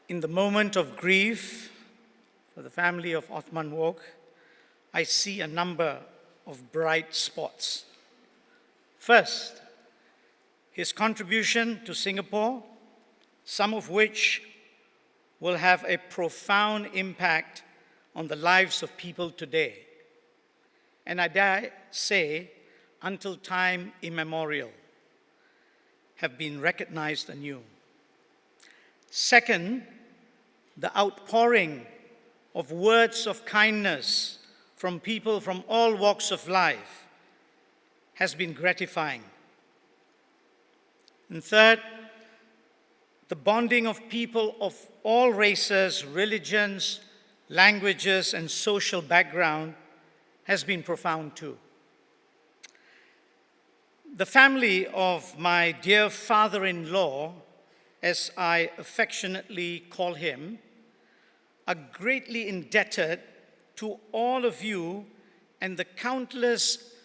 In the moment of grief for the family of Othman Wok, I see a number of bright spots. First, his contribution to Singapore, some of which will have a profound impact on the lives of people today, and I dare say, until time immemorial, have been recognized anew. Second, the outpouring of words of kindness from people from all walks of life has been gratifying. And third, the bonding of people of all races, religions, languages, and social background has been profound too. The family of my dear father-in-law, as I affectionately call him, are greatly indebted to all of you and the countless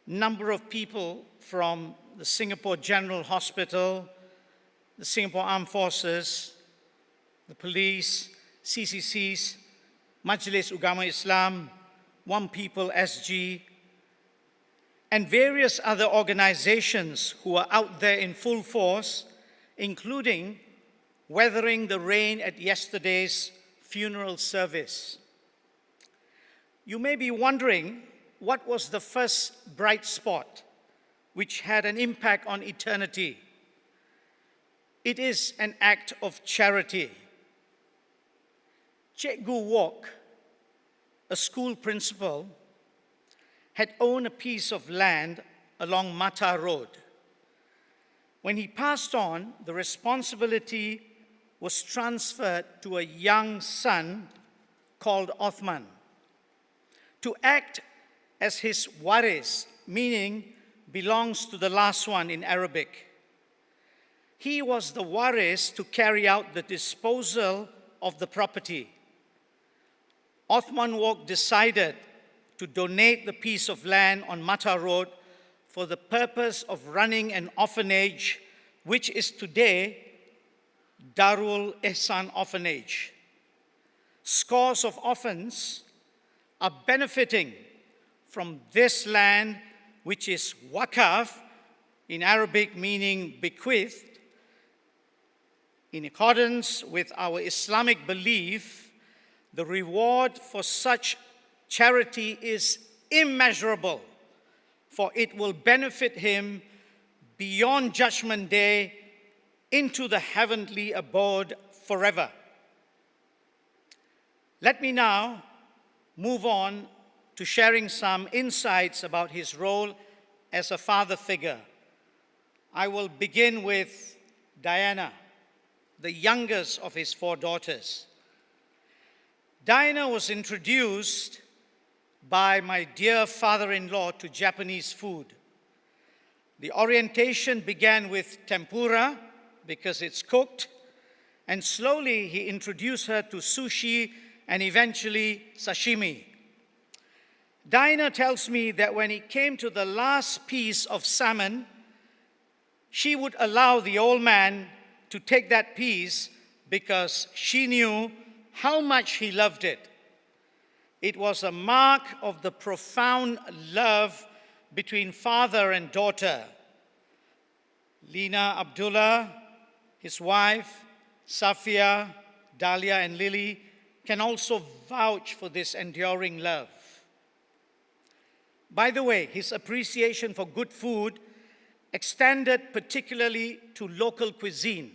number of people from the Singapore General Hospital, the Singapore Armed Forces, the police, CCCs, Majlis Ugama Islam, One People SG, and various other organizations who are out there in full force, including weathering the rain at yesterday's funeral service. You may be wondering what was the first bright spot which had an impact on eternity. It is an act of charity. Cikgu Wok, a school principal, had owned a piece of land along Mata Road. When he passed on, the responsibility was transferred to a young son called Othman to act as his waris, meaning belongs to the last one in Arabic. He was the waris to carry out the disposal of the property. Othman Wok decided to donate the piece of land on Mata Road for the purpose of running an orphanage, which is today Darul Ihsan Orphanage. Scores of orphans are benefiting from this land, which is wakaf, in Arabic meaning bequeathed. In accordance with our Islamic belief, the reward for such charity is immeasurable, for it will benefit him beyond Judgment Day into the heavenly abode forever. Let me now move on to sharing some insights about his role as a father figure. I will begin with Diana, the youngest of his 4 daughters. Diana was introduced by my dear father-in-law to Japanese food. The orientation began with tempura because it's cooked, and slowly he introduced her to sushi and eventually sashimi. Diana tells me that when it came to the last piece of salmon, she would allow the old man to take that piece because she knew how much he loved it. It was a mark of the profound love between father and daughter. Lina Abdullah, his wife, Safia, Dahlia, and Lily can also vouch for this enduring love. By the way, his appreciation for good food extended particularly to local cuisine.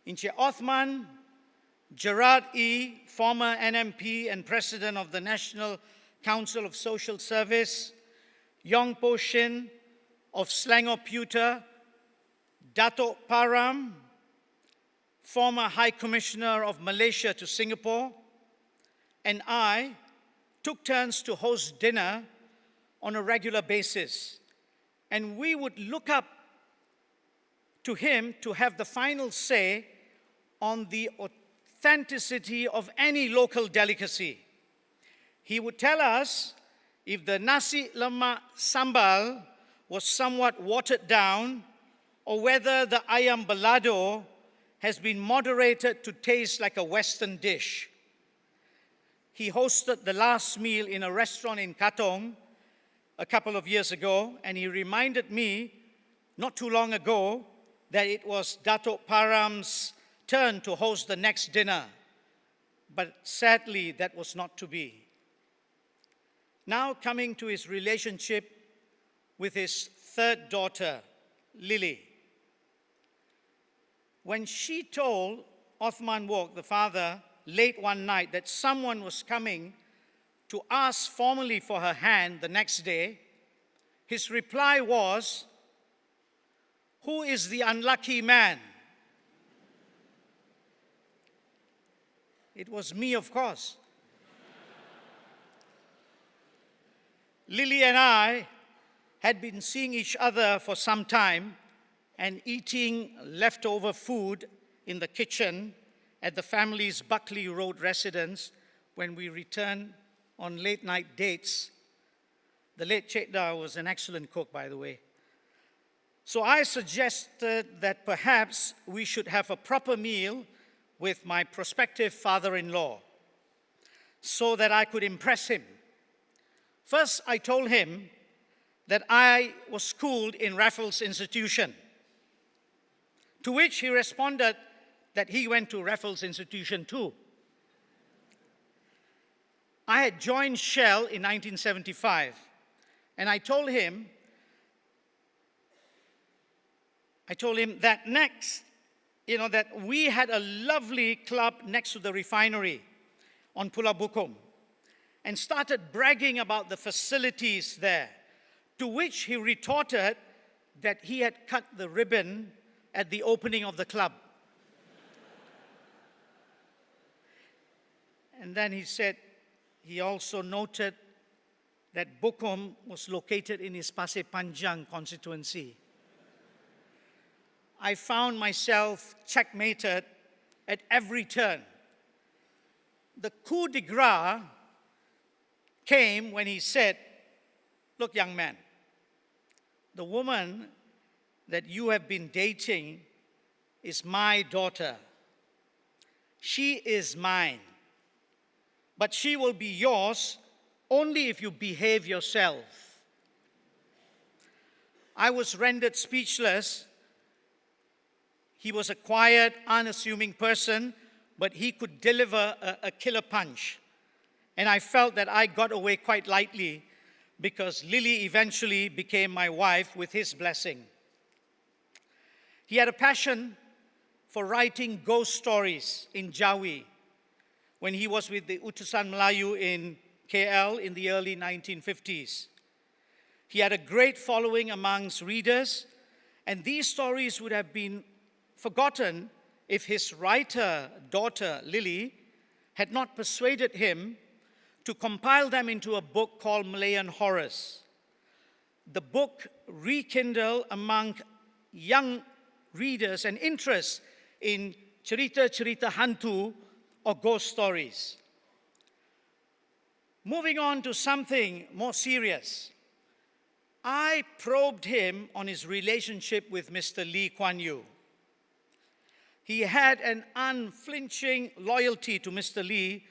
Encik Othman, Gerard E., former NMP and president of the National Council of Social Service, Yong Po Shin of Selangor Putra, Dato' Param, former High Commissioner of Malaysia to Singapore, and I took turns to host dinner on a regular basis. And we would look up to him to have the final say on the authenticity of any local delicacy. He would tell us if the nasi lemak sambal was somewhat watered down or whether the ayam balado has been moderated to taste like a Western dish. He hosted the last meal in a restaurant in Katong a couple of years ago, and he reminded me not too long ago that it was Datuk Param's turn to host the next dinner. But sadly, that was not to be. Now coming to his relationship with his third daughter, Lily. When she told Othman Wok, the father, late one night that someone was coming to ask formally for her hand the next day, his reply was, "Who is the unlucky man?" It was me, of course. Lily and I had been seeing each other for some time and eating leftover food in the kitchen at the family's Buckley Road residence when we returned on late night dates. The late Chetda was an excellent cook, by the way. So I suggested that perhaps we should have a proper meal with my prospective father-in-law so that I could impress him. First, I told him that I was schooled in Raffles Institution, to which he responded that he went to Raffles Institution too. I had joined Shell in 1975, and I told him that that we had a lovely club next to the refinery on Pulau Bukom, and started bragging about the facilities there, to which he retorted that he had cut the ribbon at the opening of the club. And then he said he also noted that Bukom was located in his Pasir Panjang constituency. I found myself checkmated at every turn. The coup de grace came when he said, "Look, young man, the woman that you have been dating is my daughter. She is mine, but she will be yours only if you behave yourself." I was rendered speechless. He was a quiet, unassuming person, but he could deliver a killer punch. And I felt that I got away quite lightly because Lily eventually became my wife with his blessing. He had a passion for writing ghost stories in Jawi when he was with the Utusan Melayu in KL in the early 1950s. He had a great following amongst readers, and these stories would have been forgotten if his writer daughter, Lily, had not persuaded him to compile them into a book called Malayan Horrors. The book rekindled among young readers an interest in cerita-cerita hantu or ghost stories. Moving on to something more serious, I probed him on his relationship with Mr. Lee Kuan Yew. He had an unflinching loyalty to Mr. Lee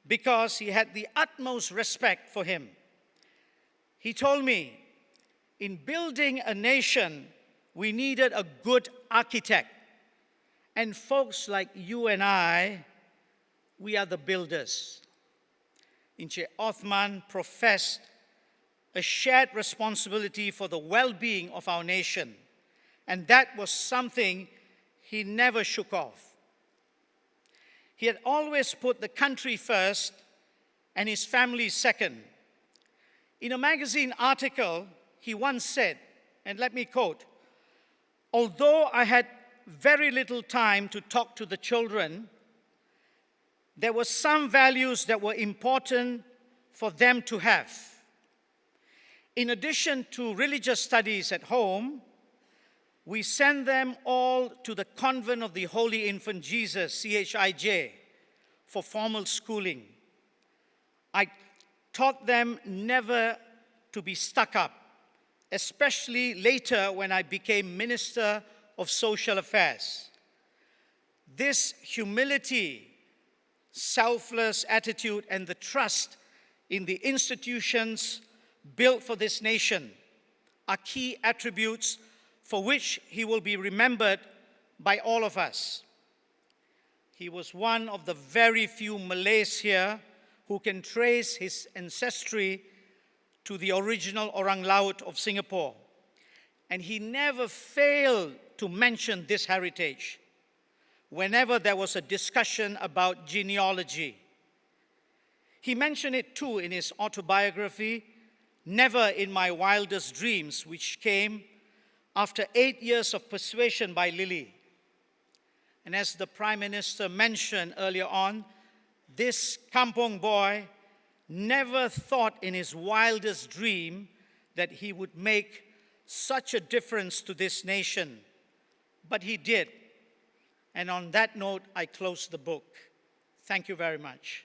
because he had the utmost respect for him. He told me, in building a nation, we needed a good architect. And folks like you and I, we are the builders. Encik Othman professed a shared responsibility for the well-being of our nation, and that was something he never shook off. He had always put the country first and his family second. In a magazine article, he once said, and let me quote, "Although I had very little time to talk to the children, there were some values that were important for them to have. In addition to religious studies at home, we sent them all to the Convent of the Holy Infant Jesus, CHIJ, for formal schooling. I taught them never to be stuck up, especially later when I became Minister of Social Affairs. This humility, selfless attitude, and the trust in the institutions built for this nation are key attributes for which he will be remembered by all of us. He was one of the very few Malays here who can trace his ancestry to the original Orang Laut of Singapore. And he never failed to mention this heritage whenever there was a discussion about genealogy. He mentioned it too in his autobiography, Never in My Wildest Dreams, which came after 8 years of persuasion by Lily. And as the Prime Minister mentioned earlier on, this kampong boy never thought in his wildest dream that he would make such a difference to this nation. But he did. And on that note, I close the book. Thank you very much.